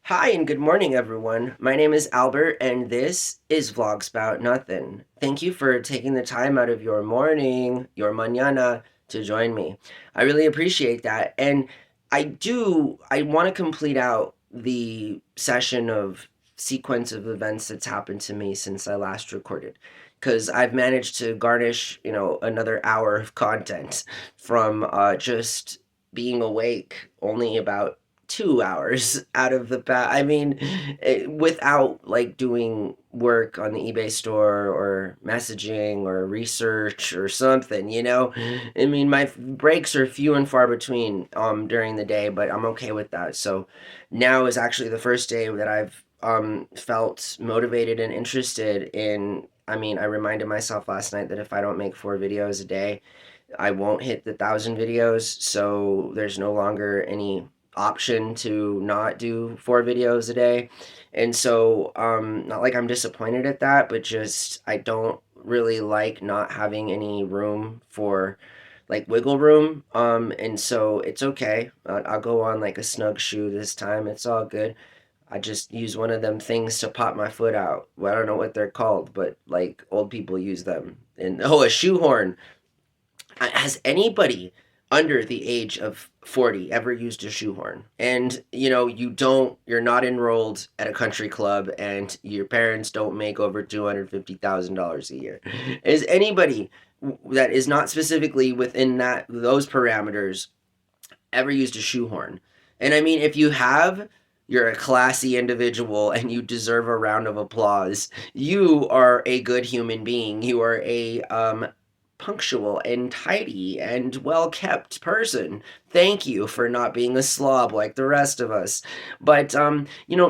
Hi and good morning, everyone. My name is Albert, and this is Vlogs About Nothing. Thank you for taking the time out of your morning, your mañana, to join me. I really appreciate that. And I want to complete out the session of sequence of events that's happened to me since I last recorded. Because I've managed to garnish, another hour of content from just being awake only about 2 hours out of the past. I mean, without like doing work on the eBay store or messaging or research or something. I mean, my breaks are few and far between during the day, but I'm okay with that. So now is actually the first day that I've felt motivated and interested in. I mean, I reminded myself last night that if I don't make 4 videos a day, I won't hit the 1,000 videos, so there's no longer any option to not do 4 videos a day. And so, not like I'm disappointed at that, but just I don't really like not having any room for like wiggle room. And so it's okay. I'll go on like a snug shoe this time. It's all good. I just use one of them things to pop my foot out. Well, I don't know what they're called, but like old people use them. And oh, a shoehorn. Has anybody under the age of 40 ever used a shoehorn? And you're not enrolled at a country club and your parents don't make over $250,000 a year. Is anybody that is not specifically within those parameters ever used a shoehorn? And I mean, if you have, you're a classy individual and you deserve a round of applause. You are a good human being. You are a punctual and tidy and well kept person. Thank you for not being a slob like the rest of us. But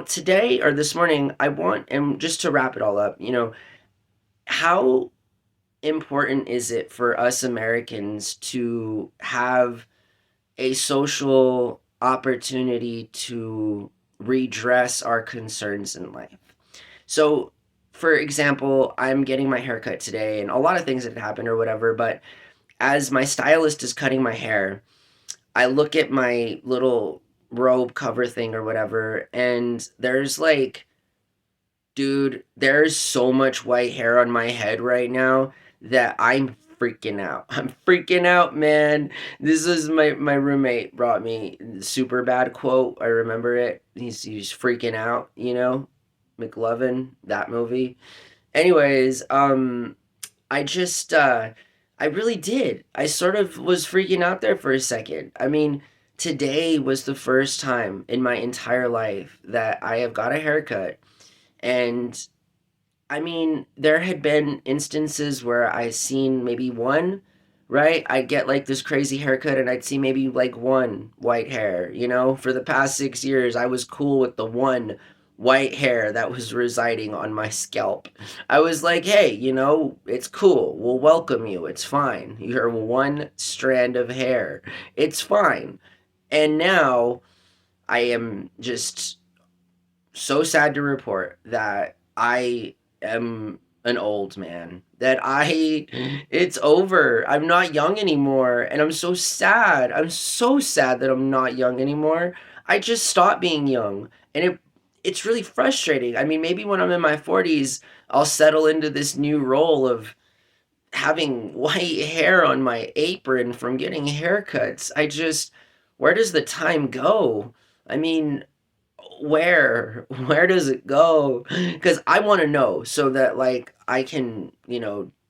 today or this morning, I want, and just to wrap it all up, how important is it for us Americans to have a social opportunity to redress our concerns in life? So, for example, I'm getting my hair cut today, and a lot of things had happened or whatever, but as my stylist is cutting my hair, I look at my little robe cover thing or whatever, and there's like, dude, there's so much white hair on my head right now that I'm freaking out. I'm freaking out, man. This is my roommate brought me super bad quote. I remember it. He's freaking out. McLovin, that movie. Anyways, I just I really did. I sort of was freaking out there for a second. I mean, today was the first time in my entire life that I have got a haircut. And I mean, there had been instances where I seen maybe one, right? I'd get like this crazy haircut and I'd see maybe like one white hair. For the past 6 years, I was cool with the one white hair that was residing on my scalp. I was like, hey, it's cool. We'll welcome you. It's fine. You're one strand of hair. It's fine. And now I am just so sad to report that I am an old man. It's over. I'm not young anymore. And I'm so sad. I'm so sad that I'm not young anymore. I just stopped being young. And it's really frustrating. I mean, maybe when I'm in my 40s, I'll settle into this new role of having white hair on my apron from getting haircuts. Where does the time go? I mean, where does it go? Because I want to know so that like I can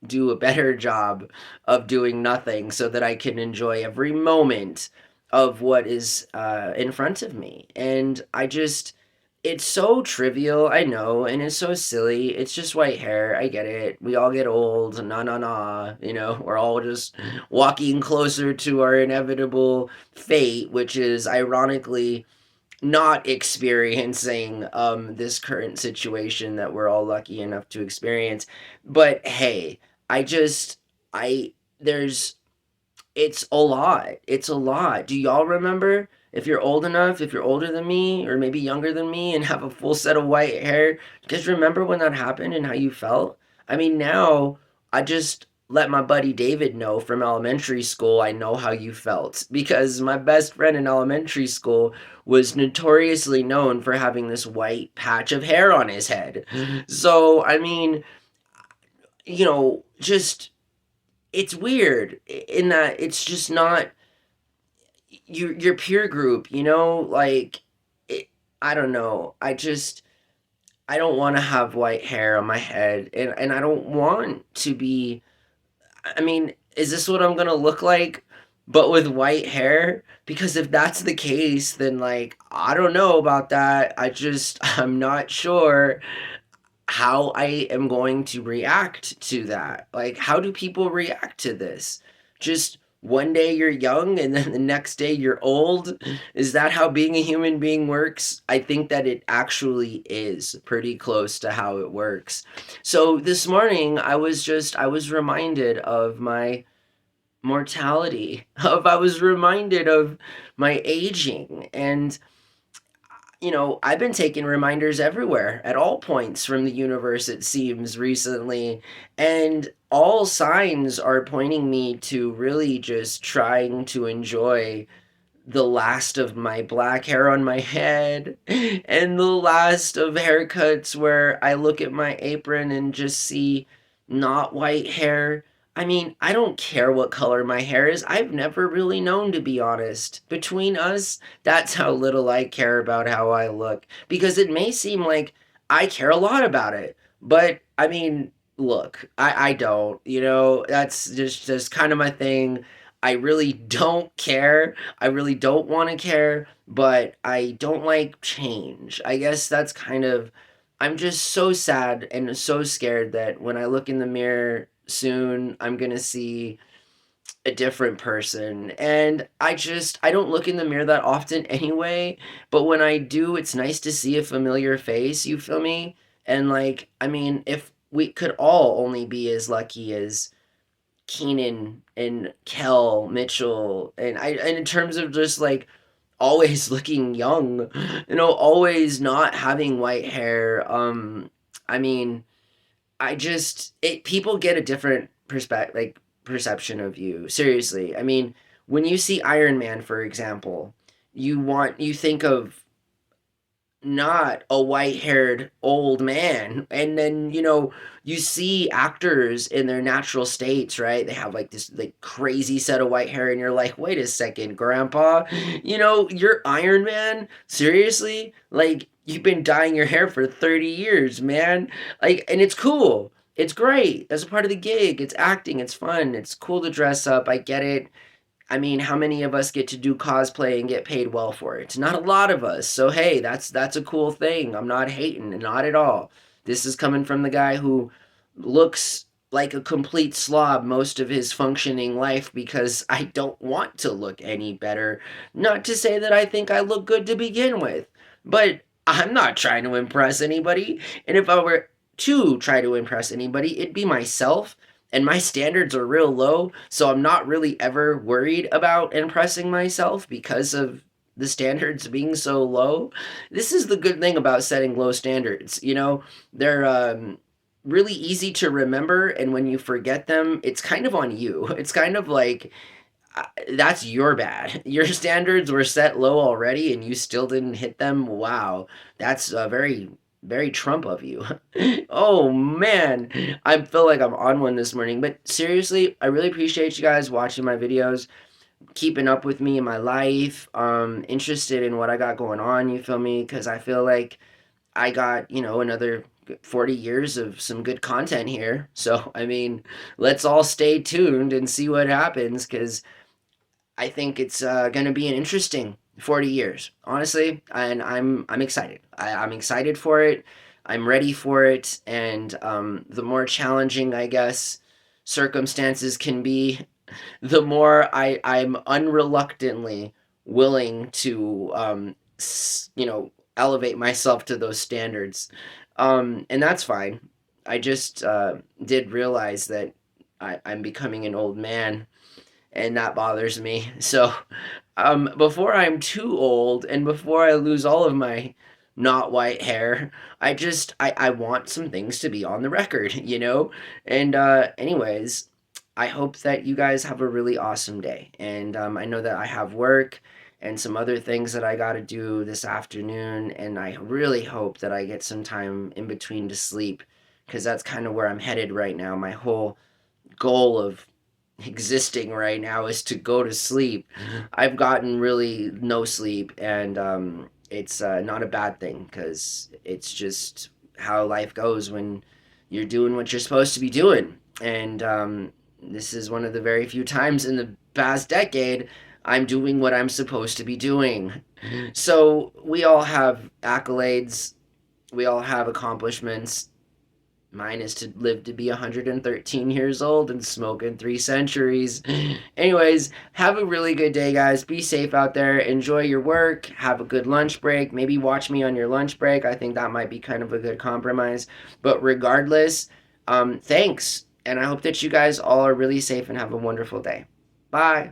do a better job of doing nothing so that I can enjoy every moment of what is in front of me. And it's so trivial, I know, and it's so silly. It's just white hair. I get it. We all get old. Nah, nah, nah. We're all just walking closer to our inevitable fate, which is ironically not experiencing this current situation that we're all lucky enough to experience. But hey, I just I there's it's a lot. It's a lot. Do y'all remember, if you're old enough, if you're older than me or maybe younger than me and have a full set of white hair, you guys remember when that happened and how you felt? I mean, now I just let my buddy David know from elementary school I know how you felt, because my best friend in elementary school was notoriously known for having this white patch of hair on his head. So, I mean, just it's weird in that it's just not your peer group, like it, I don't know. I don't want to have white hair on my head, and I don't want to be. I mean, is this what I'm gonna look like, but with white hair? Because if that's the case, then like I don't know about that. I'm not sure how I am going to react to that. Like, how do people react to this? Just one day you're young and then the next day you're old? Is that how being a human being works? I think that it actually is pretty close to how it works. So this morning I was reminded of my mortality. I was reminded of my aging, and I've been taking reminders everywhere at all points from the universe, it seems, recently. And all signs are pointing me to really just trying to enjoy the last of my black hair on my head and the last of haircuts where I look at my apron and just see not white hair. I mean, I don't care what color my hair is. I've never really known, to be honest. Between us, that's how little I care about how I look. Because it may seem like I care a lot about it. But, I mean, look, I don't. That's just kind of my thing. I really don't care. I really don't want to care, but I don't like change. I guess that's kind of, I'm just so sad and so scared that when I look in the mirror soon, I'm going to see a different person. And I don't look in the mirror that often anyway, but when I do, it's nice to see a familiar face, you feel me? And like, I mean, if we could all only be as lucky as Keenan and Kel Mitchell, and in terms of just like always looking young, always not having white hair. I mean, I just it people get a different perception of you. Seriously. I mean, when you see Iron Man, for example, you think of not a white-haired old man. And then, you see actors in their natural states, right? They have like this like crazy set of white hair and you're like, "Wait a second, grandpa. You're Iron Man? Seriously? Like you've been dyeing your hair for 30 years, man." Like, and it's cool. It's great. That's a part of the gig. It's acting. It's fun. It's cool to dress up. I get it. I mean, how many of us get to do cosplay and get paid well for it? Not a lot of us. So hey, that's a cool thing. I'm not hating, not at all. This is coming from the guy who looks like a complete slob most of his functioning life because I don't want to look any better. Not to say that I think I look good to begin with, but I'm not trying to impress anybody. And if I were to try to impress anybody, it'd be myself, and my standards are real low, so I'm not really ever worried about impressing myself because of the standards being so low. This is the good thing about setting low standards. They're really easy to remember, and when you forget them, it's kind of on you. It's kind of like that's your bad. Your standards were set low already, and you still didn't hit them. Wow, that's very very Trump of you. Oh man, I feel like I'm on one this morning. But seriously, I really appreciate you guys watching my videos, keeping up with me in my life, interested in what I got going on, you feel me? Because I feel like I got, another 40 years of some good content here. So, I mean, let's all stay tuned and see what happens, because I think it's going to be an interesting 40 years, honestly, and I'm excited. I'm excited for it. I'm ready for it, and the more challenging, I guess, circumstances can be, the more I'm unreluctantly willing to, elevate myself to those standards, and that's fine. I just did realize that I'm becoming an old man, and that bothers me. So, before I'm too old and before I lose all of my not white hair, I want some things to be on the record, And anyways, I hope that you guys have a really awesome day. And I know that I have work and some other things that I got to do this afternoon. And I really hope that I get some time in between to sleep because that's kind of where I'm headed right now. My whole goal of existing right now is to go to sleep. I've gotten really no sleep, and it's not a bad thing because it's just how life goes when you're doing what you're supposed to be doing. And this is one of the very few times in the past decade I'm doing what I'm supposed to be doing. So we all have accolades, we all have accomplishments. Mine is to live to be 113 years old and smoke in 3 centuries. Anyways, have a really good day, guys. Be safe out there. Enjoy your work. Have a good lunch break. Maybe watch me on your lunch break. I think that might be kind of a good compromise. But regardless, thanks. And I hope that you guys all are really safe and have a wonderful day. Bye.